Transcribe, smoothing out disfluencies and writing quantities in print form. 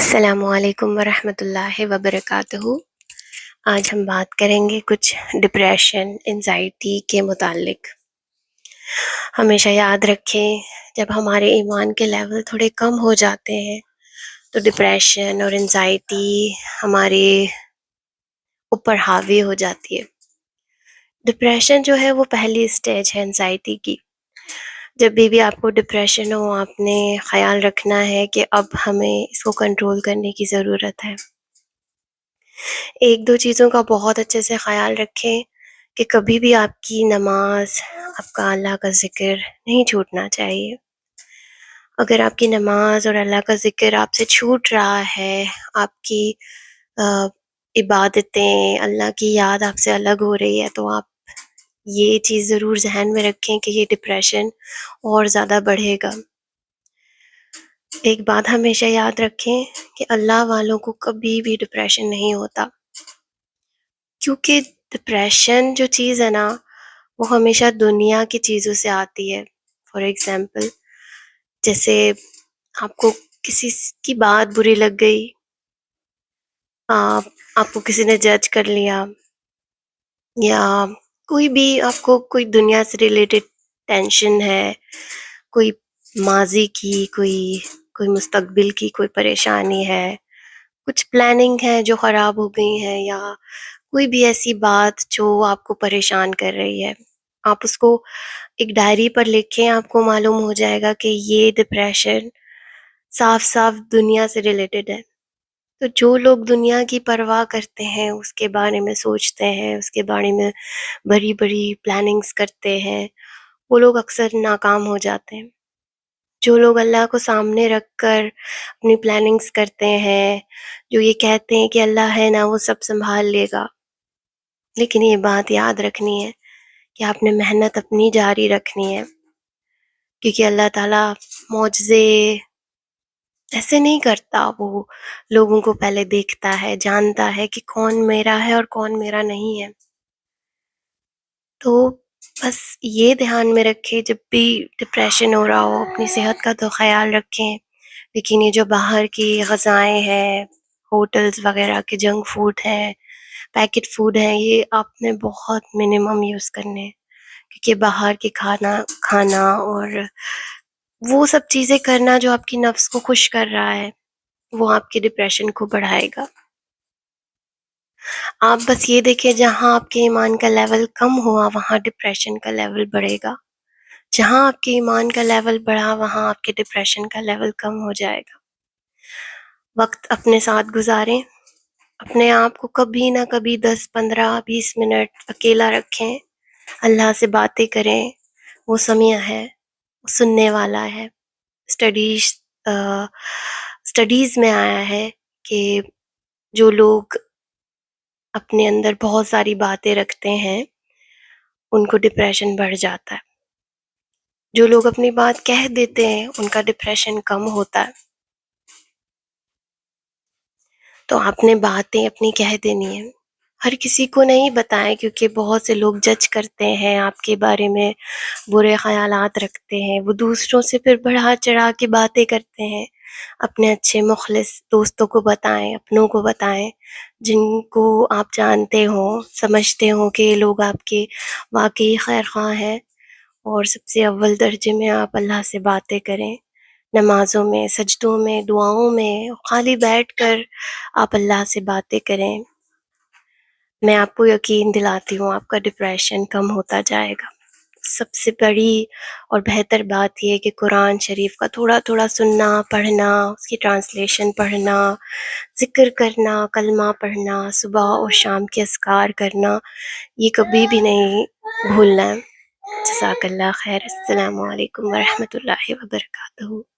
السلام علیکم ورحمۃ اللہ وبرکاتہ۔ آج ہم بات کریں گے کچھ ڈپریشن انزائٹی کے متعلق۔ ہمیشہ یاد رکھیں، جب ہمارے ایمان کے لیول تھوڑے کم ہو جاتے ہیں تو ڈپریشن اور انزائٹی ہمارے اوپر حاوی ہو جاتی ہے۔ ڈپریشن جو ہے وہ پہلی سٹیج ہے انزائٹی کی۔ جب بھی آپ کو ڈپریشن ہو، آپ نے خیال رکھنا ہے کہ اب ہمیں اس کو کنٹرول کرنے کی ضرورت ہے۔ ایک دو چیزوں کا بہت اچھے سے خیال رکھیں کہ کبھی بھی آپ کی نماز، آپ کا اللہ کا ذکر نہیں چھوٹنا چاہیے۔ اگر آپ کی نماز اور اللہ کا ذکر آپ سے چھوٹ رہا ہے، آپ کی عبادتیں، اللہ کی یاد آپ سے الگ ہو رہی ہے، تو آپ یہ چیز ضرور ذہن میں رکھیں کہ یہ ڈپریشن اور زیادہ بڑھے گا۔ ایک بات ہمیشہ یاد رکھیں کہ اللہ والوں کو کبھی بھی ڈپریشن نہیں ہوتا، کیونکہ ڈپریشن جو چیز ہے نا، وہ ہمیشہ دنیا کی چیزوں سے آتی ہے۔ فار ایگزامپل، جیسے آپ کو کسی کی بات بری لگ گئی، آپ کو کسی نے جج کر لیا، یا کوئی بھی آپ کو کوئی دنیا سے ریلیٹڈ ٹینشن ہے، کوئی ماضی کی، کوئی مستقبل کی کوئی پریشانی ہے، کچھ پلاننگ ہے جو خراب ہو گئی ہے، یا کوئی بھی ایسی بات جو آپ کو پریشان کر رہی ہے، آپ اس کو ایک ڈائری پر لکھیں۔ آپ کو معلوم ہو جائے گا کہ یہ ڈپریشن صاف صاف دنیا سے ریلیٹڈ ہے۔ تو جو لوگ دنیا کی پرواہ کرتے ہیں، اس کے بارے میں سوچتے ہیں، اس کے بارے میں بڑی بڑی پلاننگز کرتے ہیں، وہ لوگ اکثر ناکام ہو جاتے ہیں۔ جو لوگ اللہ کو سامنے رکھ کر اپنی پلاننگز کرتے ہیں، جو یہ کہتے ہیں کہ اللہ ہے نا، وہ سب سنبھال لے گا، لیکن یہ بات یاد رکھنی ہے کہ آپ نے محنت اپنی جاری رکھنی ہے، کیونکہ اللہ تعالیٰ معجزے ایسے نہیں کرتا۔ وہ لوگوں کو پہلے دیکھتا ہے، جانتا ہے کہ کون میرا ہے اور کون میرا نہیں ہے۔ تو بس یہ دھیان میں رکھیں، جب بھی ڈپریشن ہو رہا ہو، اپنی صحت کا تو خیال رکھیں، لیکن یہ جو باہر کی غذائیں ہیں، ہوٹلز وغیرہ کے جنک فوڈ ہے، پیکٹ فوڈ ہے، یہ آپ نے بہت منیمم یوز کرنے ہیں، کیونکہ باہر کے کھانا اور وہ سب چیزیں کرنا جو آپ کی نفس کو خوش کر رہا ہے، وہ آپ کے ڈپریشن کو بڑھائے گا۔ آپ بس یہ دیکھیں، جہاں آپ کے ایمان کا لیول کم ہوا وہاں ڈپریشن کا لیول بڑھے گا، جہاں آپ کے ایمان کا لیول بڑھا وہاں آپ کے ڈپریشن کا لیول کم ہو جائے گا۔ وقت اپنے ساتھ گزاریں، اپنے آپ کو کبھی نہ کبھی 10 15 20 منٹ اکیلا رکھیں، اللہ سے باتیں کریں۔ وہ سمیع ہے، وہ سننے والا ہے۔ اسٹڈیز میں آیا ہے کہ جو لوگ اپنے اندر بہت ساری باتیں رکھتے ہیں ان کو ڈپریشن بڑھ جاتا ہے۔ جو لوگ اپنی بات کہہ دیتے ہیں ان کا ڈپریشن کم ہوتا ہے۔ تو آپ نے باتیں اپنی کہہ دینی ہے، ہر کسی کو نہیں بتائیں، کیونکہ بہت سے لوگ جج کرتے ہیں، آپ کے بارے میں برے خیالات رکھتے ہیں، وہ دوسروں سے پھر بڑھا چڑھا کے باتیں کرتے ہیں۔ اپنے اچھے مخلص دوستوں کو بتائیں، اپنوں کو بتائیں، جن کو آپ جانتے ہوں، سمجھتے ہوں کہ یہ لوگ آپ کے واقعی خیر خواہ ہیں، اور سب سے اول درجے میں آپ اللہ سے باتیں کریں، نمازوں میں، سجدوں میں، دعاؤں میں، خالی بیٹھ کر آپ اللہ سے باتیں کریں۔ میں آپ کو یقین دلاتی ہوں آپ کا ڈپریشن کم ہوتا جائے گا۔ سب سے بڑی اور بہتر بات یہ کہ قرآن شریف کا تھوڑا تھوڑا سننا، پڑھنا، اس کی ٹرانسلیشن پڑھنا، ذکر کرنا، کلمہ پڑھنا، صبح اور شام کے اذکار کرنا، یہ کبھی بھی نہیں بھولنا ہے۔ جزاک اللہ خیر۔ السلام علیکم ورحمۃ اللہ وبرکاتہ۔